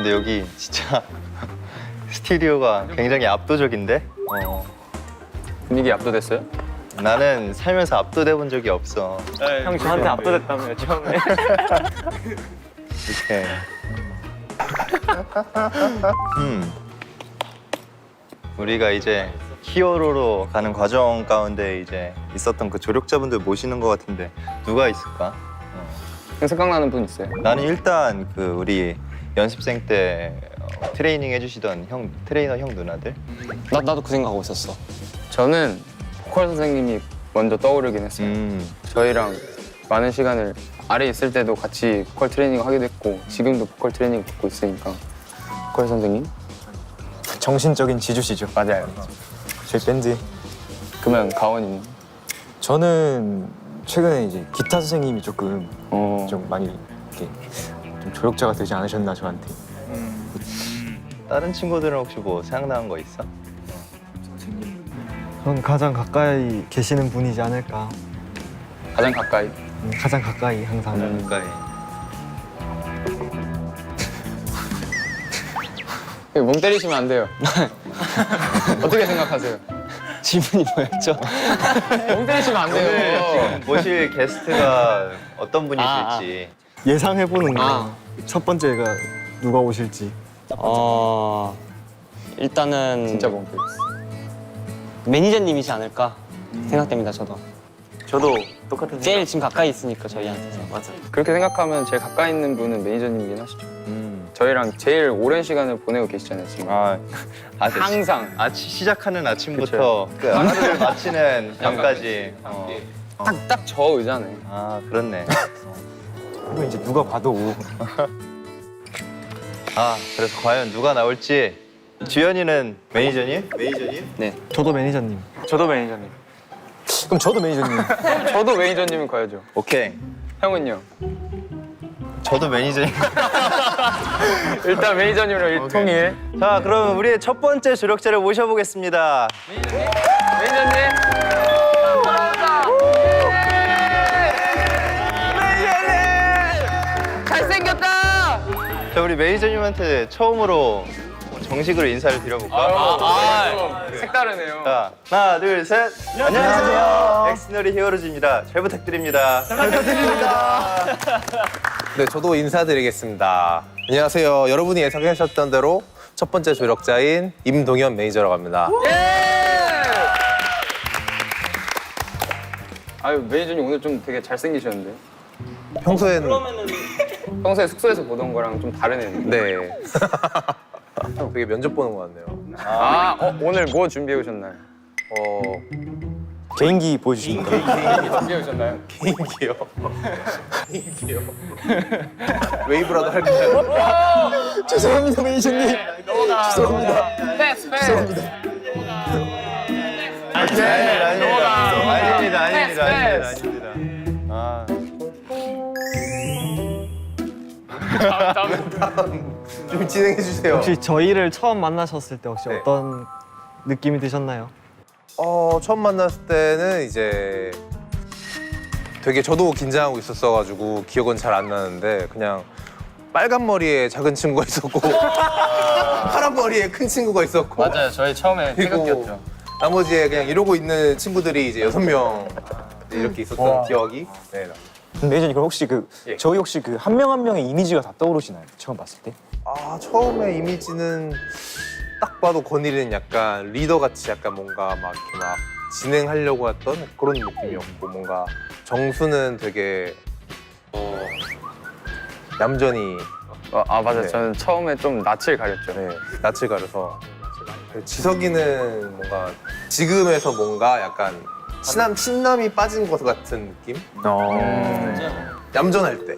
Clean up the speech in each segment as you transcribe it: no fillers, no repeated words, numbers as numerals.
근데 여기 진짜 스튜디오가 굉장히 압도적인데? 분위기 압도됐어요? 나는 살면서 압도돼 본 적이 없어. 형 저한테 압도됐다며요 처음에. 이렇게. 우리가 이제 히어로로 가는 과정 가운데 이제 있었던 그 조력자분들 모시는 것 같은데 누가 있을까? 생각나는 분 있어요? 나는 일단 그 우리 연습생 때 트레이닝 해주시던 트레이너 형 누나들. 나도 그 생각하고 있었어. 저는 보컬 선생님이 먼저 떠오르긴 했어요. 저희랑 많은 시간을 아래 있을 때도 같이 보컬 트레이닝 하기도 했고 지금도 보컬 트레이닝 받고 있으니까 보컬 선생님? 정신적인 지주시죠. 맞아요. 저희 밴드. 그러면 가원이는? 저는 최근에 이제 기타 선생님이 조금 어... 좀 많이 이렇게 좀 조력자가 되지 않으셨나 저한테. 다른 친구들은 혹시 뭐 생각나는 거 있어? 전 가장 가까이 계시는 분이지 않을까. 가장 가까이? 가장 가까이 항상. 가까이. 멍 때리시면 안 돼요. 어떻게 생각하세요? 질문이 뭐였죠? 멍 때리시면 안 돼요. 지금 모실 게스트가 어떤 분이실지. 예상해보는 거. 첫 번째가 누가 오실지. 일단은 진짜 멍 때렸어. 매니저님이지 않을까 생각됩니다. 저도 똑같은 제일 지금 가까이 있으니까 저희한테서. 맞아. 그렇게 생각하면 제일 가까이 있는 분은 매니저님이긴 하시죠. 저희랑 제일 오랜 시간을 보내고 계시잖아요 지금. 항상 시작하는 아침부터 그 하루를 마치는 밤까지. 딱 저 의자네. 아 그렇네. 그리고 이제 누가 봐도 그래서 과연 누가 나올지. 주현이는 매니저님? 네. 저도 매니저님. 저도 매니저님. 그럼 저도 매니저님. 저도 매니저님은 가야죠. 오케이. 형은요? 저도 매니저님. 일단 매니저님으로 통일. 자, 그럼 우리의 첫 번째 조력자를 모셔보겠습니다. 매니저님. 잘생겼다. 자, 우리 매니저님한테 처음으로 정식으로 인사를 드려볼까? 색다르네요. 자, 하나, 둘, 셋. 안녕하세요. 엑스너리 히어로즈입니다. 잘 부탁드립니다. 네, 저도 인사드리겠습니다. 안녕하세요. 여러분이 예상하셨던 대로 첫 번째 조력자인 임동현 매니저라고 합니다. 아유 매니저님 오늘 좀 되게 잘생기셨는데. 평소엔 평소에 숙소에서 보던 거랑 좀 다르네요. 네. 되게 면접 보는 것 같네요. 오늘 뭐 준비해 오셨나요? 개인기 보여주십니까? 준비해 오셨나요? 개인기요. 개인기요. 웨이브라도 할까요? 죄송합니다 매니저님. 죄송합니다. 죄송합니다. 아닙니다. 좀 진행해 주세요. 혹시 저희를 처음 만나셨을 때 혹시 네. 어떤 느낌이 드셨나요? 처음 만났을 때는 이제 되게 저도 긴장하고 있었어가지고 기억은 잘 안 나는데 그냥 빨간 머리에 작은 친구가 있었고 파란 머리에 큰 친구가 있었고 맞아요. 저희 처음에 그리고 태극기였죠. 나머지에 그냥 이러고 있는 친구들이 이제 6명 이렇게 있었던 기억이 네. 매니저님 그럼 혹시 예. 저희 혹시 한 명 한 명의 이미지가 다 떠오르시나요? 처음 봤을 때? 처음에 이미지는 딱 봐도 건일이는 약간 리더같이 약간 뭔가 막 이렇게 막 진행하려고 했던 그런 느낌이었고 뭔가 정수는 되게 얌전히 맞아요. 네. 저는 처음에 좀 낯을 가렸죠. 네, 낯을 가려서. 지석이는 뭔가 지금에서 뭔가 약간 친남이 빠진 것 같은 느낌? 얌전할 때.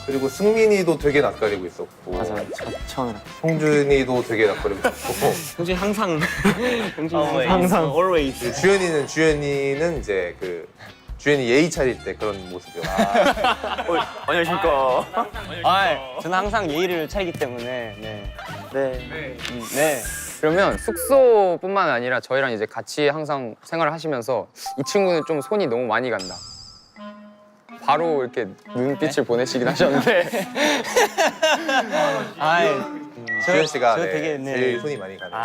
그리고 승민이도 되게 낯가리고 있었고. 맞아요. 처음이라. 홍준이도 되게 낯가리고 있었고. 형준이 항상 Always. 항상 always. 주현이는 이제 그 주현이 예의 차릴 때 그런 모습이요. 안녕하십니까. 저는 항상 예의를 차리기 때문에 네. 네. 그러면 숙소뿐만 아니라 저희랑 이제 같이 항상 생활을 하시면서 이 친구는 좀 손이 너무 많이 간다. 바로 이렇게 눈빛을 보내시긴 하셨는데 주현 씨가 저 네, 되게, 네. 제일 손이 많이 가네요.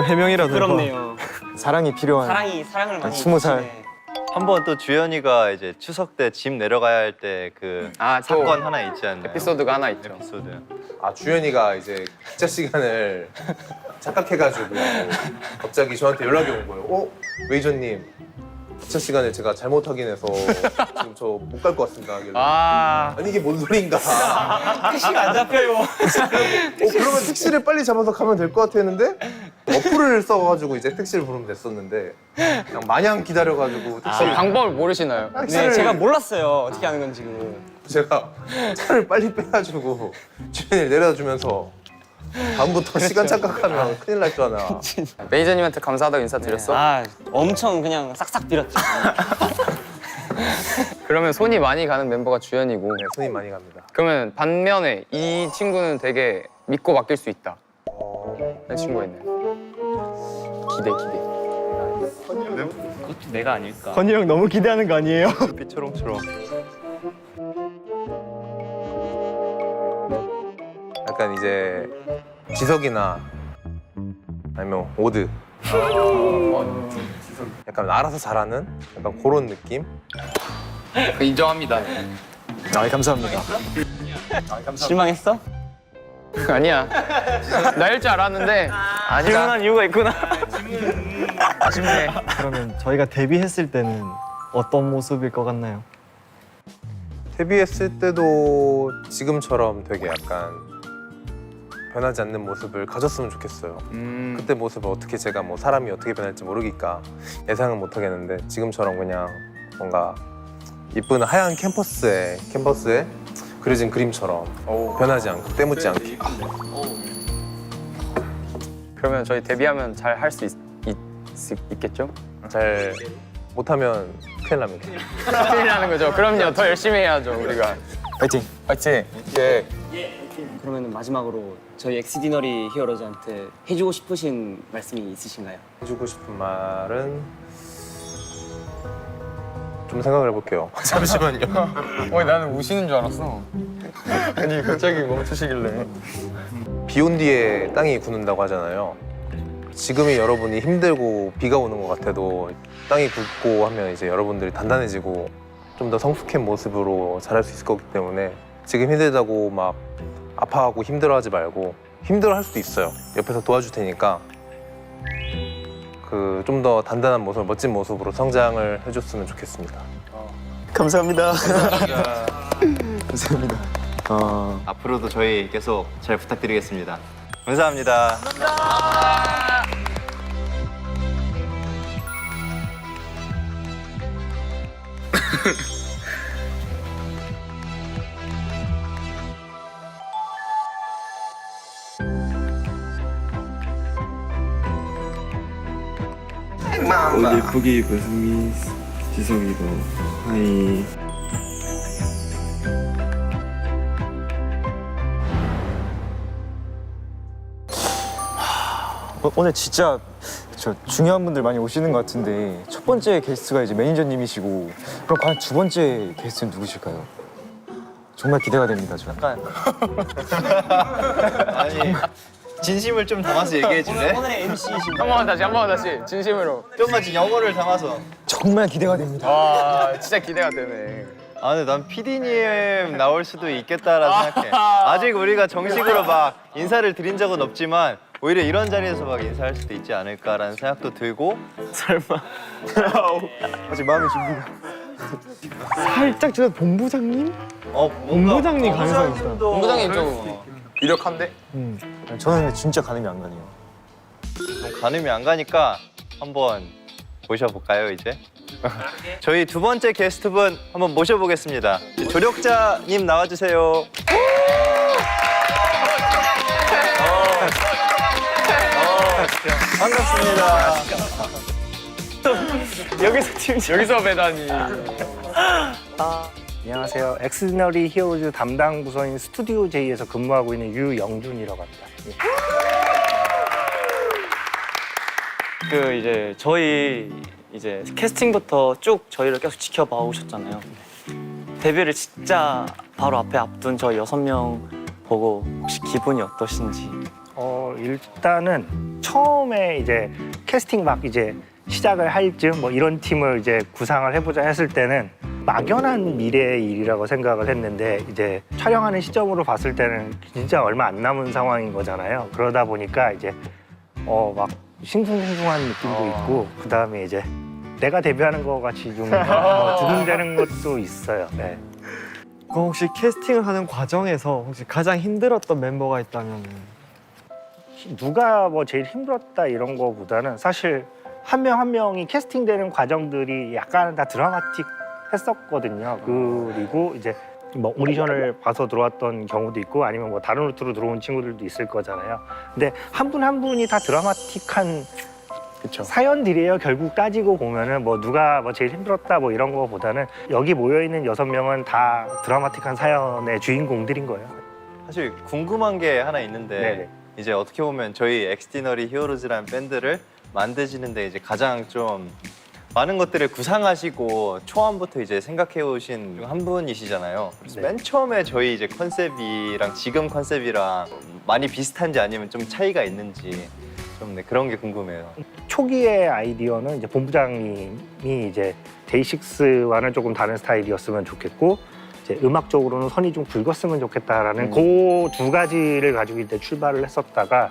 해명이라도 해봐. 부끄럽네요. 사랑이 필요한 사랑을 많이 20살. 주시네. 한번 또 주현이가 이제 추석 때 집 내려가야 할 때 그 또 사건 하나 있지 않나요? 에피소드가 하나 있죠. 에피소드. 주현이가 이제 기차 시간을 착각해가지고 갑자기 저한테 연락이 온 거예요. 메이저님 기차 시간을 제가 잘못 확인해서 지금 저 못 갈 것 같습니다. 하길래. 아니 이게 뭔 소린가? 택시가 안 잡혀요. 그러면 택시를 빨리 잡아서 가면 될 것 같아 했는데 어플을 써가지고 이제 택시를 부르면 됐었는데 그냥 마냥 기다려가지고 택시를 방법을 모르시나요? 네, 제가 몰랐어요. 어떻게 하는 건지. 제가 차를 빨리 빼가지고 주현이를 내려주면서 다음부터 시간 착각하면 큰일 날 줄 아나. 매니저님한테 감사하다고 인사드렸어? 엄청 그냥 싹싹 빌었죠. 그러면 손이 많이 가는 멤버가 주현이고 네, 손이 많이 갑니다. 그러면 반면에 이 친구는 되게 믿고 맡길 수 있다. 이 친구가 있네. 기대. 그것도 내가 아닐까. 건이 형 너무 기대하는 거 아니에요? 빛 초롱초롱. 약간 이제 지석이나 아니면 오드 약간 알아서 잘하는 약간 그런 느낌? 인정합니다. 감사합니다. 실망했어? 아니야. 나일 줄 알았는데 아니다. 이유가 있구나. 아쉽네. 그러면 저희가 데뷔했을 때는 어떤 모습일 것 같나요? 데뷔했을 때도 지금처럼 되게 약간 변하지 않는 모습을 가졌으면 좋겠어요. 그때 모습을 어떻게 제가 뭐 사람이 어떻게 변할지 모르니까 예상은 못 하겠는데 지금처럼 그냥 뭔가 이쁜 하얀 캔버스에 그려진 그림처럼 변하지 않고 때묻지 않게. 그러면 저희 데뷔하면 잘 할 수 있겠죠? 잘 못하면 큰일 납니다. 큰일 나는 거죠. 그럼요. 더 열심히 해야죠, 우리가. 파이팅! 파이팅! 예. 그러면 마지막으로 저희 엑스디너리 히어로즈한테 해주고 싶으신 말씀이 있으신가요? 해주고 싶은 말은 좀 생각을 해볼게요. 잠시만요. 나는 우시는 줄 알았어. 아니 갑자기 멈추시길래. 비 온 뒤에 땅이 굳는다고 하잖아요. 지금이 여러분이 힘들고 비가 오는 것 같아도 땅이 굳고 하면 이제 여러분들이 단단해지고 좀 더 성숙한 모습으로 자랄 수 있을 거기 때문에 지금 힘들다고 막 아파하고 힘들어하지 말고 힘들어할 수도 있어요. 옆에서 도와줄 테니까 그 좀 더 단단한 모습, 멋진 모습으로 성장을 해줬으면 좋겠습니다. 감사합니다. 감사합니다. 앞으로도 저희 계속 잘 부탁드리겠습니다. 감사합니다. 옷 예쁘게 입은 승민, 지석이도 하이. 오늘 진짜 중요한 분들 많이 오시는 것 같은데 첫 번째 게스트가 이제 매니저님이시고 그럼 과연 두 번째 게스트는 누구실까요? 정말 기대가 됩니다. 저 약간 아니 진심을 좀 담아서 얘기해 줄래? 오늘의 MC이신 한 번만 다시 진심으로. 좀만 영어를 담아서. 정말 기대가 됩니다. 와 진짜 기대가 되네. 아 근데 난 PD님 나올 수도 있겠다라 생각해. 아직 우리가 정식으로 막 인사를 드린 적은 없지만 오히려 이런 자리에서 막 인사할 수도 있지 않을까라는 생각도 들고. 아직 마음의 준비가. 살짝 저 본부장님? 본부장님 가능성 있다. 본부장님 좀 유력한데? 저는 근데 진짜 가늠이 안 가네요. 그럼 가늠이 안 가니까 한번 모셔볼까요 이제? 저희 두 번째 게스트분 한번 모셔보겠습니다. 조력자님 나와주세요. 반갑습니다. 여기서 배다니. 안녕하세요. 엑스디너리 히어로즈 담당 부서인 스튜디오 J에서 근무하고 있는 유영준이라고 합니다. 그 이제 저희 이제 캐스팅부터 쭉 저희를 계속 지켜봐 오셨잖아요. 데뷔를 진짜 바로 앞에 앞둔 저희 6명 보고 혹시 기분이 어떠신지? 일단은 처음에 이제 캐스팅 막 이제 시작을 할 즈음 뭐 이런 팀을 이제 구상을 해보자 했을 때는 막연한 미래의 일이라고 생각을 했는데 이제 촬영하는 시점으로 봤을 때는 진짜 얼마 안 남은 상황인 거잖아요. 그러다 보니까 이제 막 싱숭생숭한 느낌도 있고 그 다음에 이제 내가 데뷔하는 거 같이 좀 두근대는 것도 있어요. 네. 그럼 혹시 캐스팅을 하는 과정에서 혹시 가장 힘들었던 멤버가 있다면? 누가 뭐 제일 힘들었다 이런 거보다는 사실 한 명 한 명이 캐스팅되는 과정들이 약간 다 드라마틱했었거든요. 그리고 이제 뭐 오디션을 봐서 들어왔던 경우도 있고 아니면 뭐 다른 루트로 들어온 친구들도 있을 거잖아요. 근데 한 분 한 분이 다 드라마틱한 사연들이에요. 결국 따지고 보면은 뭐 누가 뭐 제일 힘들었다 뭐 이런 거보다는 여기 모여 있는 6명은 다 드라마틱한 사연의 주인공들인 거예요. 사실 궁금한 게 하나 있는데 네네. 이제 어떻게 보면 저희 엑스디너리 히어로즈라는 밴드를 만드시는데 이제 가장 좀 많은 것들을 구상하시고 초안부터 이제 생각해 오신 한 분이시잖아요. 그래서 네. 맨 처음에 저희 이제 컨셉이랑 지금 컨셉이랑 많이 비슷한지 아니면 좀 차이가 있는지 좀 네, 그런 게 궁금해요. 초기의 아이디어는 이제 본부장님이 이제 데이식스와는 조금 다른 스타일이었으면 좋겠고 이제 음악적으로는 선이 좀 굵었으면 좋겠다라는 그 두 가지를 가지고 이제 출발을 했었다가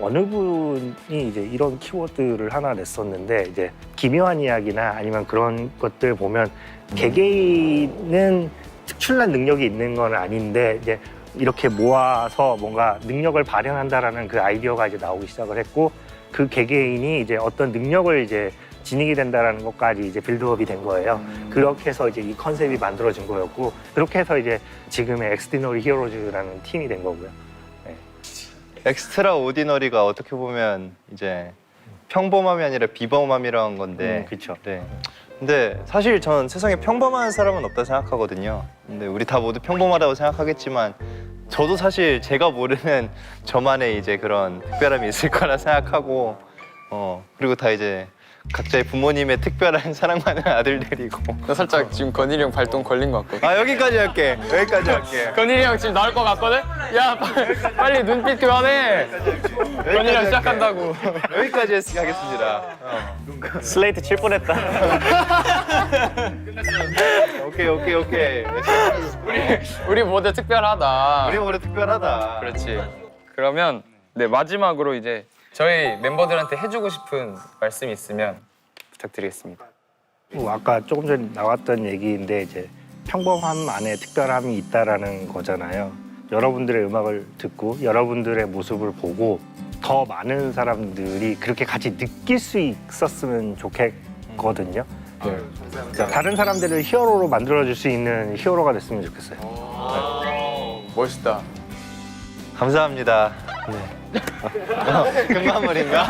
어느 분이 이제 이런 키워드를 하나 냈었는데 이제 기묘한 이야기나 아니면 그런 것들 보면 개개인은 특출난 능력이 있는 건 아닌데 이제 이렇게 모아서 뭔가 능력을 발현한다라는 그 아이디어가 이제 나오기 시작을 했고 그 개개인이 이제 어떤 능력을 이제 지니게 된다라는 것까지 이제 빌드업이 된 거예요. 그렇게 해서 이제 이 컨셉이 만들어진 거였고 그렇게 해서 이제 지금의 엑스디너리 히어로즈라는 팀이 된 거고요. 엑스트라 오디너리가 어떻게 보면 이제 평범함이 아니라 비범함이라는 건데 그렇죠. 네. 근데 사실 저는 세상에 평범한 사람은 없다 생각하거든요. 근데 우리 다 모두 평범하다고 생각하겠지만 저도 사실 제가 모르는 저만의 이제 그런 특별함이 있을 거라 생각하고 그리고 다 이제 각자의 부모님의 특별한 사랑받는 아들들이고. 나 살짝 지금 건일이 형 발동 걸린 것 같거든. 아 여기까지 할게. 여기까지 할게. 건일이 형 지금 나올 것 같거든? 야 빨리 눈빛 교환해. 건일이 형 시작한다고. 여기까지 하겠습니다. 슬레이트 칠 뻔했다. 오케이. 우리 모두 특별하다. 우리 모두 특별하다. 그렇지. 그러면 네 마지막으로 이제 저희 멤버들한테 해주고 싶은 말씀이 있으면 부탁드리겠습니다. 뭐 아까 조금 전에 나왔던 얘기인데 이제 평범함 안에 특별함이 있다라는 거잖아요. 여러분들의 음악을 듣고 여러분들의 모습을 보고 더 많은 사람들이 그렇게 같이 느낄 수 있었으면 좋겠거든요. 그러니까 다른 사람들을 히어로로 만들어줄 수 있는 히어로가 됐으면 좋겠어요. 멋있다. 감사합니다. 금마무리인가?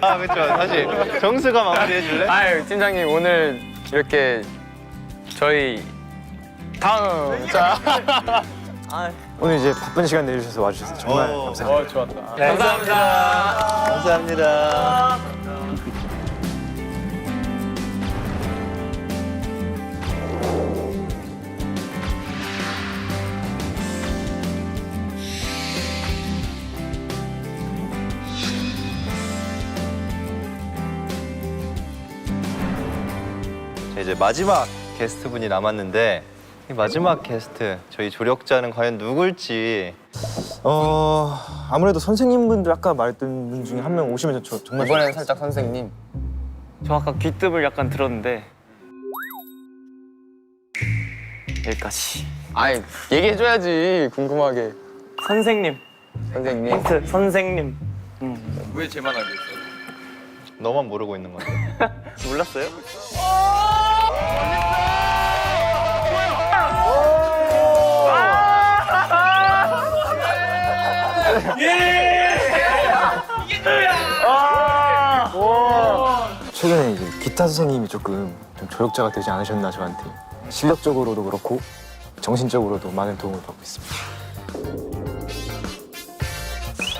아 그렇죠. 사실 정수가 마무리해 줄래? 아유 팀장님 오늘 이렇게 저희 다음 자 오늘 이제 바쁜 시간 내주셔서 와주셔서 정말 감사합니다. 좋았다. 감사합니다. 자, 이제 마지막 게스트분이 남았는데 이 마지막 게스트 저희 조력자는 과연 누굴지. 아무래도 선생님분들 아까 말했던 분 중에 한 명 오시면 정말 이번에는 살짝 선생님. 저 아까 귀뜸을 약간 들었는데 여기까지. 아이 얘기해줘야지 궁금하게. 선생님. 선생님. 힌트 선생님. 왜 제만 알고 있어? 너만 모르고 있는 건데. 몰랐어요? 최근에 이제 기타 선생님이 조금 좀 조력자가 되지 않으셨나 저한테. 실력적으로도 그렇고 정신적으로도 많은 도움을 받고 있습니다.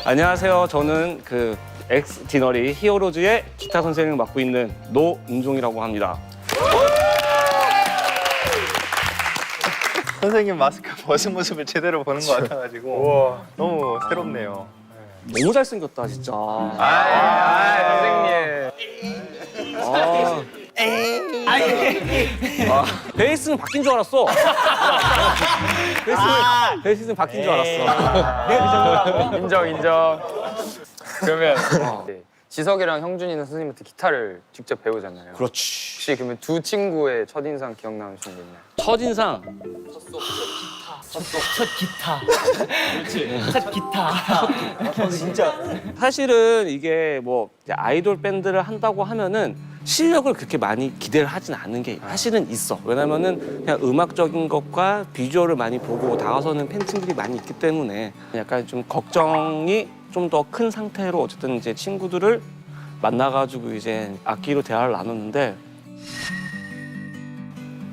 안녕하세요. 저는 그 엑스 디너리 히어로즈의 기타 선생님을 맡고 있는 노은종이라고 합니다. 선생님 마스크 벗은 모습을 제대로 보는 것 같아가지고 너무 새롭네요. 너무 잘생겼다 진짜. 베이스는 바뀐 줄 알았어. 베이스는 바뀐 줄 알았어. 인정. 그러면 지석이랑 형준이는 선생님한테 기타를 직접 배우잖아요. 그렇지. 혹시 그러면 두 친구의 첫인상 기억나는 게 있나요? 첫인상. 사실은 이게 뭐 이제 아이돌 밴드를 한다고 하면은 실력을 그렇게 많이 기대를 하진 않는 게 사실은 있어. 왜냐면은 그냥 음악적인 것과 비주얼을 많이 보고 다가서는 팬층들이 많이 있기 때문에 약간 좀 걱정이 좀 더 큰 상태로 어쨌든 이제 친구들을 만나가지고 이제 악기로 대화를 나눴는데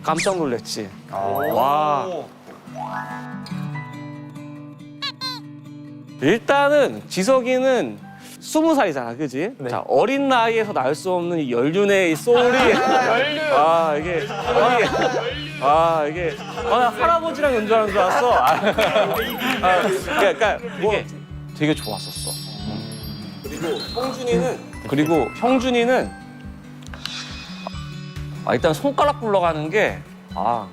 깜짝 놀랐지. 와. 일단은 지석이는 20살이잖아, 그지? 자, 어린 나이에서 나올 수 없는 이 연륜의 이 소울이. 이게. 나 할아버지랑 연주하는 줄 알았어. 그러니까 이게 되게 좋았었어. 그리고 형준이는 일단 손가락 굴러가는 게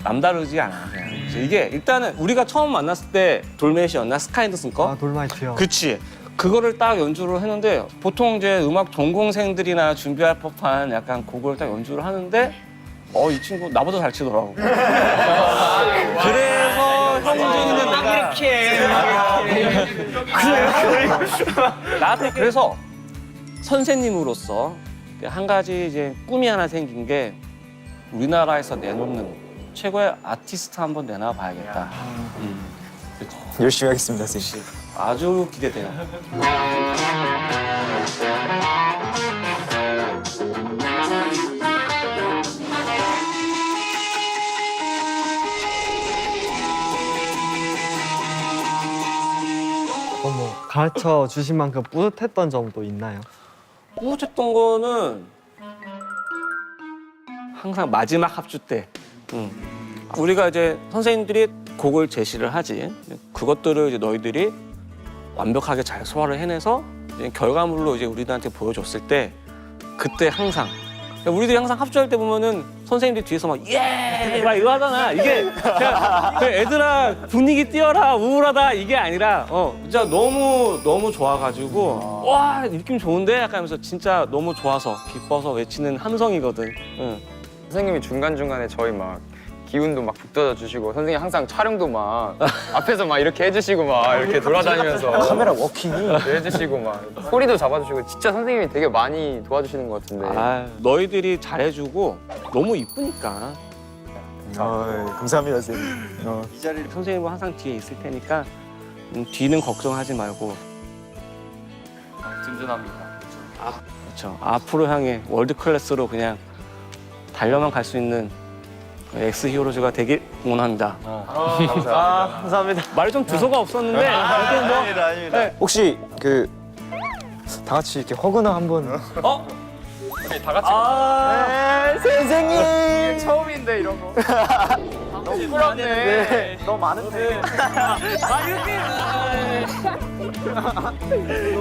남다르지 않아. 그냥. 이게 일단은 우리가 처음 만났을 때 돌메이시였나? 스카이앤더슨거? 돌마이트요. 그치. 그거를 딱 연주를 했는데 보통 이제 음악 전공생들이나 준비할 법한 약간 곡을 딱 연주를 하는데 이 친구 나보다 잘 치더라고. 그래서 형준이는 내가 나한테 그래서 선생님으로서 한 가지 이제 꿈이 하나 생긴 게 우리나라에서 내놓는 최고의 아티스트 한번 내놔 봐야겠다. 열심히 하겠습니다, 선생님. 아주 기대돼요. 가르쳐 주신 만큼 뿌듯했던 점도 있나요? 뿌듯했던 거는 항상 마지막 합주 때 우리가 이제 선생님들이 곡을 제시를 하지 그것들을 이제 너희들이 완벽하게 잘 소화를 해내서 이제 결과물로 이제 우리들한테 보여줬을 때 그때 항상 우리들이 항상 합주할 때 보면은 선생님들이 뒤에서 막 이거 하잖아. 이게 그냥 애들아 분위기 띄어라 우울하다 이게 아니라 진짜 너무 좋아가지고 와 느낌 좋은데 약간 하면서 진짜 너무 좋아서 기뻐서 외치는 함성이거든. 선생님이 중간중간에 저희 막 기운도 막 북돋아 주시고 선생님 항상 촬영도 막 앞에서 막 이렇게 해주시고 막 이렇게 돌아다니면서 카메라 워킹이 해주시고 막 소리도 잡아주시고 진짜 선생님이 되게 많이 도와주시는 것 같은데 너희들이 잘해주고 너무 이쁘니까 감사합니다, 선생님. 이 자리를 선생님은 항상 뒤에 있을 테니까 뒤는 걱정하지 말고 든든합니다. 그렇죠. 앞으로 향해 월드 클래스로 그냥 달려만 갈 수 있는 엑스 히어로즈가 되길 응원합니다. 감사합니다. 말이 좀 두서가 없었는데 아무튼 뭐 아닙니다. 혹시 다 같이 이렇게 허그나 한번. 다 같이 선생님! 처음인데 이런 거. 너무 부끄럽네. 너무 많은데.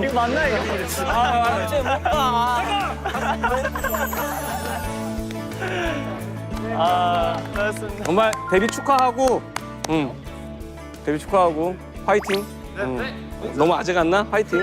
이거 맞나 이거? 진짜 못 봐. 고맙습니다. 정말 데뷔 축하하고 데뷔 축하하고 화이팅. 너무 아직 안 나? 화이팅.